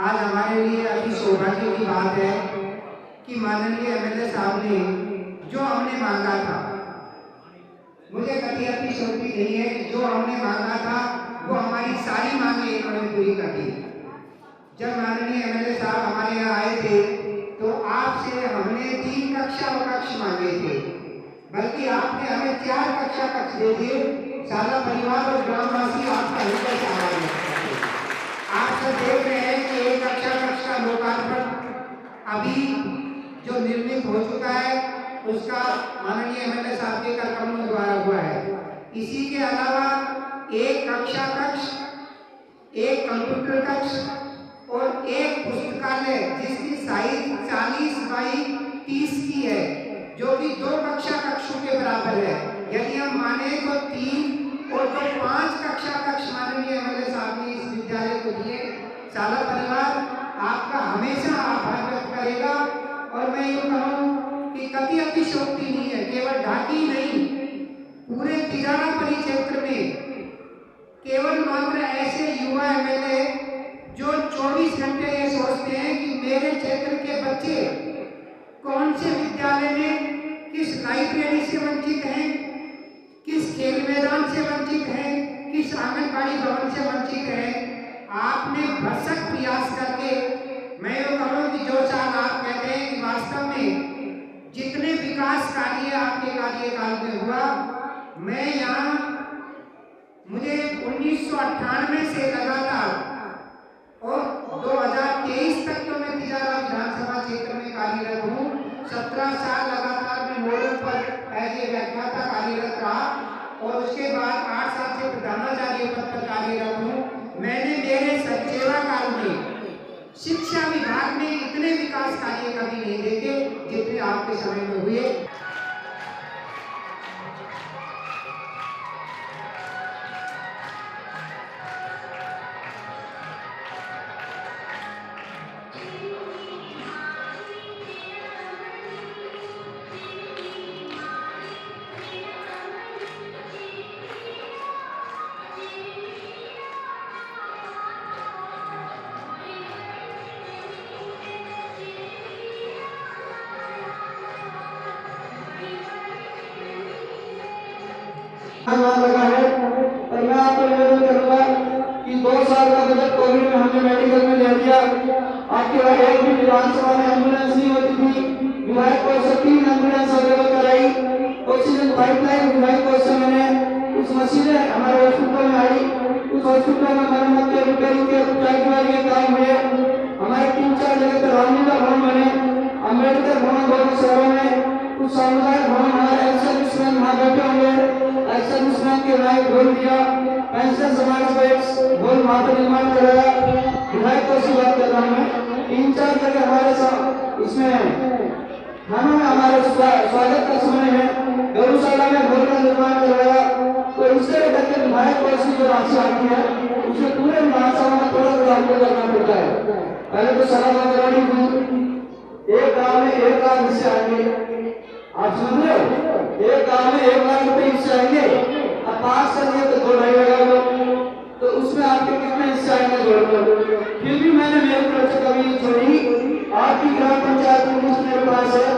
आज हमारे लिए अति सौभाग्य की बात है कि माननीय एमएलए साहब ने जो हमने मांगा था, मुझे कभी अतिशयोक्ति नहीं है कि जो हमने मांगा था वो हमारी सारी मांगे इन्होंने पूरी कर दी। जब माननीय एमएलए साहब हमारे यहाँ आए थे तो आपसे हमने 3 कक्षा व कक्ष मांगे थे, बल्कि आपने हमें 4 कक्षा कक्ष दे दिए। सारा परिवार और ग्रामवासी आपका हृदय से आभार व्यक्त करते हैं। आप सब देख रहे हैं कि 1 कक्षा कक्ष का लोकार्पण अभी जो निर्मित हो चुका है उसका माननीय एमएलए साहब के कर कमलों द्वारा हुआ है। इसी के अलावा 1 कक्षा कक्ष, 1 कंप्यूटर कक्ष और 1 पुस्तकालय जिसकी साइज 40 बाई 30 की है, जो कि 2 कक्षा कक्षों के बराबर है। यदि हम माने तो 3 और तो 5 कक्षा कक्ष माननीय एमएलए साहब ने इस विद्यालय को दिए। सारा परिवार आपका हमेशा आभार व्यक्त करेगा। और मैं यूँ कहूँ कि कभी अतिशयोक्ति नहीं है, केवल ढाकी नहीं, पूरे तिजारा परिक्षेत्र में केवल मात्र ऐसे युवा एमएलए जो 24 घंटे ये सोचते हैं कि मेरे क्षेत्र के बच्चे कौन से विद्यालय में, किस लाइब्रेरी से वंचित हैं, किस खेल मैदान से वंचित हैं, किस आंगनबाड़ी भवन से वंचित हैं। आपने भरसक प्रयास करके, मैं ये कहूँ कि जो साल आप कहते हैं कि वास्तव में जितने विकास कार्य आपके कार्यकाल में हुआ, मैं यहाँ मुझे 1998 से लगातार और 2023 तक तो मैं तिजारा विधानसभा क्षेत्र में कार्यरत हूँ। 17 साल लगातार मैं मोड़ों पर एज ए व्याख्याता कार्यरत रहा और उसके बाद 8 साल से प्रधानाचार्य पद पर कार्यरत हूँ। मैंने मेरे सेवा काल में शिक्षा विभाग में इतने विकास कार्य कभी नहीं देखे जितने आपके समय में हुए। लगा है और मैं आपको निवेदन करूंगा कि 2 साल का बजट कोविड में हमने मेडिकल में ले लिया। आपके वहाँ एक भी विधानसभा में एम्बुलेंस नहीं होती थी। विधायक को से 3 एम्बुलेंस अवेलेबल कराई। ऑक्सीजन पाइपलाइन विधायक को से मैंने उस मशीनें हमारे हॉस्पिटल में आई। उस हॉस्पिटल में मरम्मत के रिपेयरिंग के उपचार के काम हुए। हमारे 3-4 जगह पर रामलीला भवन बने, अम्बेडकर भवन दोनों शहरों में, कुछ सामुदायिक भवन हमारे एक्सर्विसमैन वहाँ बैठे होंगे। एक्सर्विसमैन के लायक बोल दिया, पेंशन समाज को एक बोल वहाँ पर निर्माण कराया। विधायक को सी बात कर रहा हूँ मैं। 3-4 जगह हमारे साथ इसमें थानों में हमारे स्वागत का समय है। गौशाला में भवन का निर्माण करवाया। तो उससे करके विधायक को सी जो राशि आती है उसे पूरे विधानसभा में थोड़ा आपको करना पड़ता है। पहले तो सलाह करानी थी, एक गाँव में 1 लाख हिस्से आएंगे। आप सुन रहे हो, एक गाँव में 1 लाख रुपए हिस्से आएंगे। अब 5 कर दिए तो 2 ढाई लगा लो, तो उसमें आपके कितने हिस्से आएंगे जोड़ लो। फिर भी मैंने मेरी तरफ से कभी नहीं छोड़ी। आपकी ग्राम पंचायत में लिस्ट मेरे पास है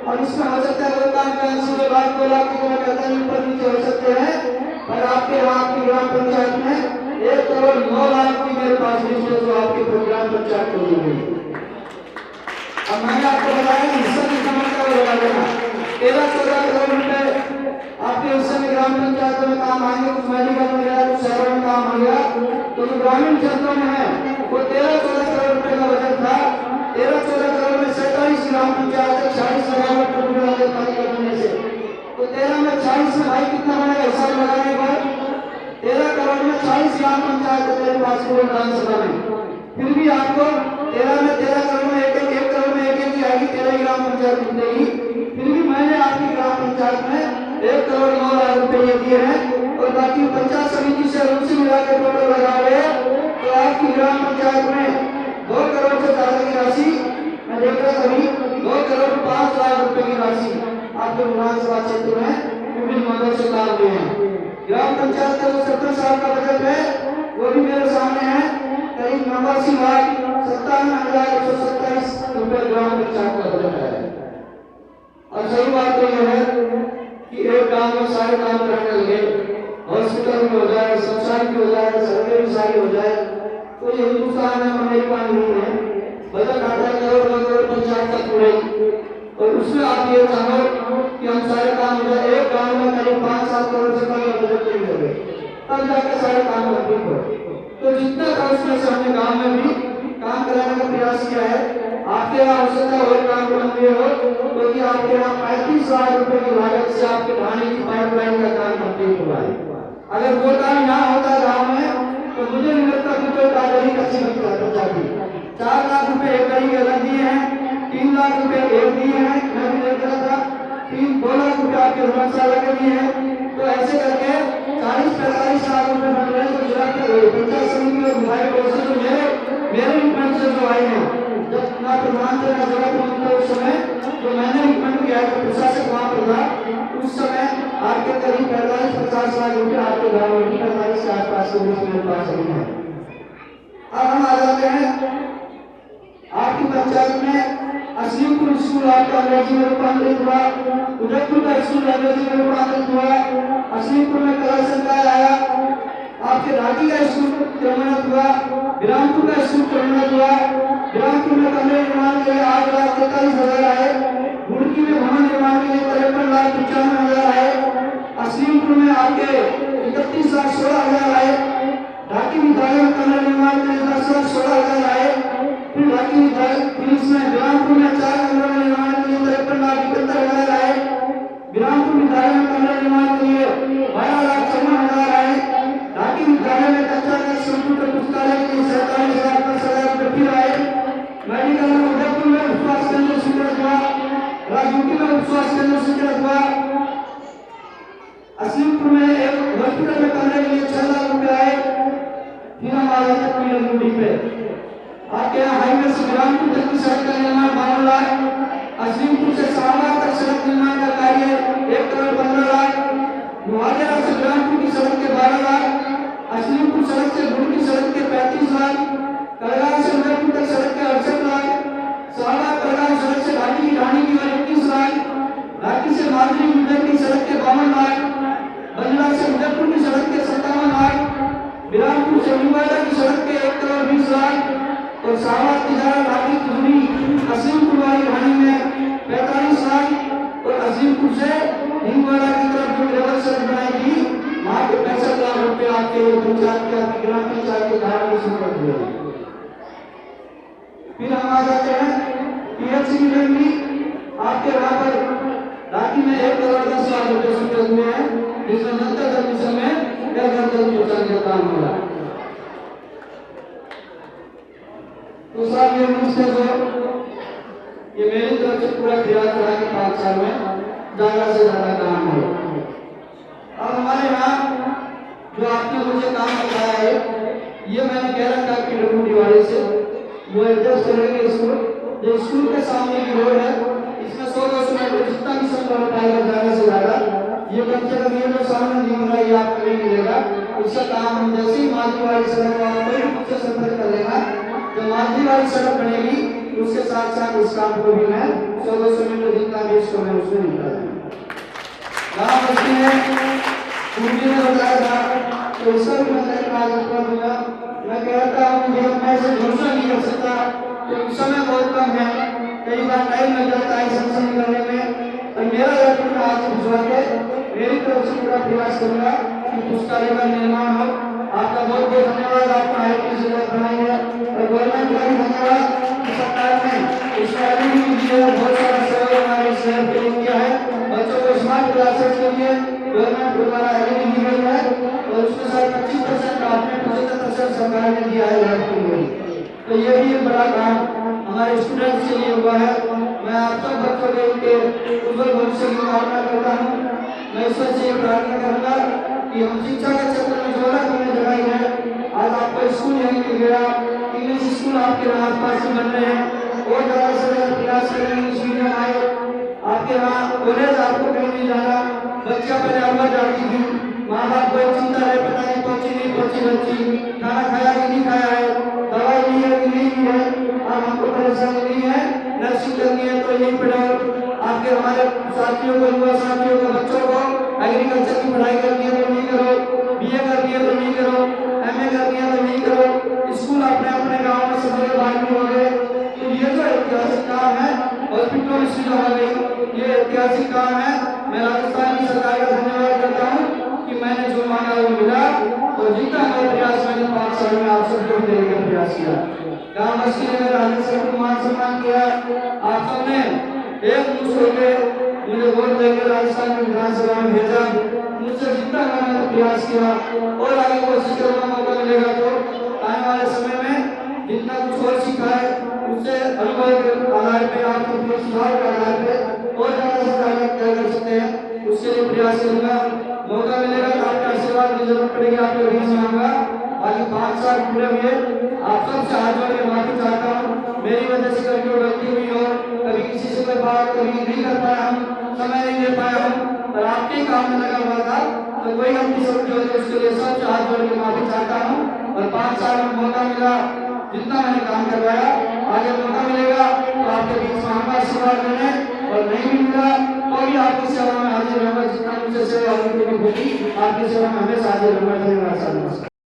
और इसमें हो सकता है लोकान पेंशन के बाद 2 लाख की मैं कहता नहीं ऊपर नीचे हो सकते हैं, पर आपके यहाँ आपकी ग्राम पंचायत में 1 करोड़ 9 लाख की मेरे पास लिस्ट है जो आपकी ग्राम पंचायत को दी गई। अब मैंने आपको बताया हिस्सा की समझ का लगा देना 13-14 करोड़ रुपए आपके हिस्से में ग्राम पंचायतों में काम आएंगे। कुछ मेडिकल में गया, कुछ शहरों में काम आ गया। तो जो ग्रामीण क्षेत्रों में है वो 13-14 करोड़ रुपए का बजट था। 13-14 करोड़ में 47 ग्राम पंचायत 40 मेगावाट टूटे पानी करने से, तो 13 में 40 में भाई कितना बनेगा हिसाब लगाने के बाद 13 करोड़ में 40 ग्राम पंचायत मेरे पास पूरे विधानसभा में। फिर भी आपको 13 में 13 करोड़ में 1 करोड़ में 1 की आएगी, 13 ग्राम पंचायत निकलेगी। फिर भी मैंने आपकी ग्राम पंचायत में 1 करोड़ 9 लाख रुपए दिए हैं और बाकी पंचायत समिति से उनसे मिला के टोटल लगा रहे तो आपकी ग्राम पंचायत में 2 करोड़ से ज्यादा की राशि मैं देख रहा कभी 2 करोड़ 5 लाख रुपए की राशि आपके विधानसभा क्षेत्र में विभिन्न मदों से लाभ दिए हैं। ग्राम पंचायत का जो 17 साल का बजट है वो भी मेरे सामने है। करीब 89 लाख 97 पंचायत का बजट आया है। और सही बात तो यह है कि एक गांव में सारे काम करने लगे, हॉस्पिटल भी हो जाए, शमशान भी हो जाए, सड़कें भी सारी हो जाए, तो ये हिंदुस्तान में अमेरिका नहीं है। बजट आता है करोड़ पंचायत का पूरे, और उसमें आप ये चाहो कि हम सारे काम हो जाए, एक गांव में करीब 5-7 करोड़ से कम का बजट नहीं लगे, तब जाकर सारे काम कंप्लीट हो। तो जितना था उसमें से हमने गांव में भी काम कराने का प्रयास किया है। आपके यहाँ हो सकता है और काम बंद हो, क्योंकि आपके यहाँ 35 लाख रुपए की लागत से आपके ढाणी की पाइपलाइन का काम कंप्लीट हुआ है। अगर वो काम यहाँ होता गाँव में, तो मुझे नहीं लगता कि कोई कागजी कच्ची बन जाती। 4 लाख रुपए एक कड़ी के अलग दिए हैं, 3 लाख रुपए एक दिए हैं, मैं भी देख रहा था, 2 लाख रुपए आपके धर्मशाला के दिए हैं। तो ऐसे करके 40-45 लाख रुपए बन रहे हैं। जो पंचायत समिति और विधायक से जो मेरे रिकमेंड से जो आए हैं, जब ना प्रधान थे ना जगह पहुंचते उस समय जो मैंने रिकमेंड किया है, प्रशासक वहां पर था उस समय, आपके करीब 45-50 लाख रुपए आपके गाँव में 45 के आसपास के बीच में पास है। अब हम आ जाते हैं आपकी पंचायत में असलीमपुर स्कूल आपका अंग्रेजी में रूपांतरित हुआ, उदयपुर का स्कूल अंग्रेजी में रूपांतरित हुआ, असलीमपुर में कला संकाय आया, आपके राठी का स्कूल क्रमोन्नत हुआ, बिरामपुर का स्कूल क्रमोन्नत हुआ, बिरामपुर में कमरे निर्माण के लिए 8,43,000 आए, गुड़की में भवन निर्माण के लिए 53,95,000 आए, असलीमपुर में आपके 31,16,000 आए, राठी विद्यालय में कमरे निर्माण के लिए 10,16,000 आए, फिर राठी विद्यालय फिर इसमें बिरामपुर में 4 कमरे निर्माण के लिए 53,71,000 आए, बिरामपुर विद्यालय में कमरे निर्माण के लिए 12,54,000 आए, राठी विद्यालय में कक्षा का कंप्यूटर पुस्तकालय के लिए 47,10,000 रुपए फिर आए, मेडिकल में उदयपुर में उपस्वास्थ्य केंद्र स्वीकृत हुआ, राजूटी में उपस्वास्थ्य केंद्र स्वीकृत हुआ, असलीमपुर में एक हॉस्पिटल में कमरे के लिए 6 लाख रुपए आए। फिर हम आ जाते हैं पीडब्ल्यूडी पे। आपके यहाँ हाईवे से बिरामपुर तक की सड़क का निर्माण 52 लाख, असलीमपुर से शाहबाद तक सड़क निर्माण का कार्य 1,15,00,000, मुहाजिरा से बिरामपुर की सड़क के 12 लाख, असलीमपुर सड़क से गुड़की सड़क के 35 लाख, कलगांव से उदयपुर तक सड़क के 68 लाख, शाहबाद कलगांव सड़क से घाटी की 21 लाख, घाटी से माधुरी गुजर की सड़क के 52 लाख, बंदला से उदयपुर की सड़क के 57 लाख, बिरामपुर से निवाड़ा की सड़क के 1,20 लाख, और शाहबाद तिजारा घाटी की दूरी असीमपुर वाली घाटी में 45 लाख, और असीमपुर से हिंदवाड़ा की तरफ जो लेवल सड़क बनाएगी वहां के 65 लाख रुपए आपके पंचायत के आपकी ग्राम पंचायत के धारा में स्वीकृत हुए। फिर हम आ जाते हैं पीएचसी की भी आपके वहां पर रांची में 1,10,00,000 रुपए स्वीकृत हुए हैं, जिसमें जनता दल मिशन में घर पहुंचाने का काम हो रहा है। तो साहब ये मुझसे जो ये मेरी तरफ से पूरा प्रयास रहा कि 5 साल में ज्यादा से ज्यादा काम हो। अब हमारे यहाँ जो आपने मुझे काम बताया है, ये मैंने कह रखा कि पीडब्ल्यूडी वाले से वो एडजस्ट करेंगे इसको। जो स्कूल के सामने की रोड है, इसमें 100-200 मीटर जितना भी संभव पाएगा ज्यादा से ज्यादा, ये कम से कम ये जो सामने नहीं हो रहा है आपको नहीं मिलेगा। उसका काम हम जैसे ही माझी वाली सड़क कोई मुझसे संपर्क कर लेना, तो माझी वाली सड़क बनेगी, उसके साथ साथ उस काम को भी मैं 100-200 मीटर जितना भी इसको मैं उसमें निकाल दूंगा। बस्ती में मुझे ने बताया था, तो इसका भी मैं आज दूंगा। मैं कहता हूँ मुझे मैं इसे भरोसा नहीं कर सकता, क्योंकि समय बहुत कम है, कई बार टाइम लग जाता है संसद करने में। और मेरा यकीन आज भिजवा के मेरी तरफ से पूरा प्रयास करूंगा कि पुस्तकालय का निर्माण हो। आपका बहुत बहुत धन्यवाद, आपका हाईटी से बनाई है, और गवर्नमेंट का भी धन्यवाद। सरकार ने इस रैली भी दी है, बहुत सारा सहयोग हमारे शहर के लिए किया है। बच्चों को स्मार्ट क्लासेस के लिए गवर्नमेंट द्वारा एलईडी दी गई है, और उसके साथ 25% आपने 75% सरकार ने दिया है लैब के लिए। तो ये भी एक बड़ा काम हमारे स्टूडेंट्स के लिए हुआ है। मैं आप सब बच्चों के उज्जवल भविष्य की कामना करता हूँ। मैं ईश्वर से प्रार्थना करूंगा कि हम शिक्षा के क्षेत्र में जो हमने जगाई है, आज आपका स्कूल यहीं मिल गया, इंग्लिश स्कूल आपके आसपास ही बन रहे हैं, और ज्यादा से ज्यादा प्रयास करेंगे इंग्लिश मीडियम आए। आपके वहाँ कॉलेज आपको कहीं नहीं जाना, बच्चा पहले अवध जाती थी, माँ बाप को एक चिंता है, पता नहीं पहुंची नहीं पहुंची बच्ची, खाना खाया कि नहीं खाया है, दवाई ली है कि नहीं ली है, अब हमको परेशानी नहीं है, नर्सिंग करनी यही पढ़ाओ। आपके हमारे साथियों को, युवा साथियों को, बच्चों को एग्रीकल्चर की पढ़ाई करनी है तो नहीं करो, बीए करनी है तो नहीं करो, एमए करनी है तो नहीं करो। स्कूल अपने अपने गाँव में सब जगह बांट हो गए। तो ये जो ऐतिहासिक काम है, हॉस्पिटलों में सुविधा हो गई, ये ऐतिहासिक काम है। मैं राजस्थान की सरकार का धन्यवाद करता हूँ कि मैंने जो मांगा वो मिला। और जितना मेरा प्रयास मैंने 5 साल में आप सबको देने का प्रयास किया। गाँव बस्ती ने मेरा राजस्थान मान सम्मान किया। आप सबने एक मुश्त होकर मुझे वोट देकर राजस्थान में विधानसभा में भेजा। मुझसे जितना मैंने प्रयास किया और आगे कोशिश करूंगा, मौका मिलेगा तो आने वाले समय में जितना कुछ और सीखा है उससे अनुभव के आधार पे, आपके सुधार के आधार पे और ज्यादा से ज्यादा क्या कर सकते हैं उसके लिए प्रयास करूंगा। मौका मिलेगा तो आपका आशीर्वाद की जरूरत पड़ेगी, आपके बीच में आऊंगा। बाकी 5 साल पूरे हुए, आप सबसे हाथ जोड़ के माफी चाहता हूँ। मेरी वजह से कभी कोई गलती हुई हो, कभी किसी से कोई बात कभी नहीं कर पाया हूँ, समय नहीं दे पाया हूँ, और आपके काम में लगा हुआ था, तो कोई गलती सबकी हो तो उसके लिए सबसे हाथ जोड़ के माफी चाहता हूँ। और 5 साल में मौका मिला, जितना मैंने काम करवाया, आगे मौका मिलेगा तो आपके बीच में आऊंगा आशीर्वाद देने, और नहीं भी मिला तो भी आपकी सेवा में हाजिर रहूंगा। जितना मुझसे सेवा होगी आपकी सेवा में हमेशा हाजिर रहूंगा। धन्यवाद।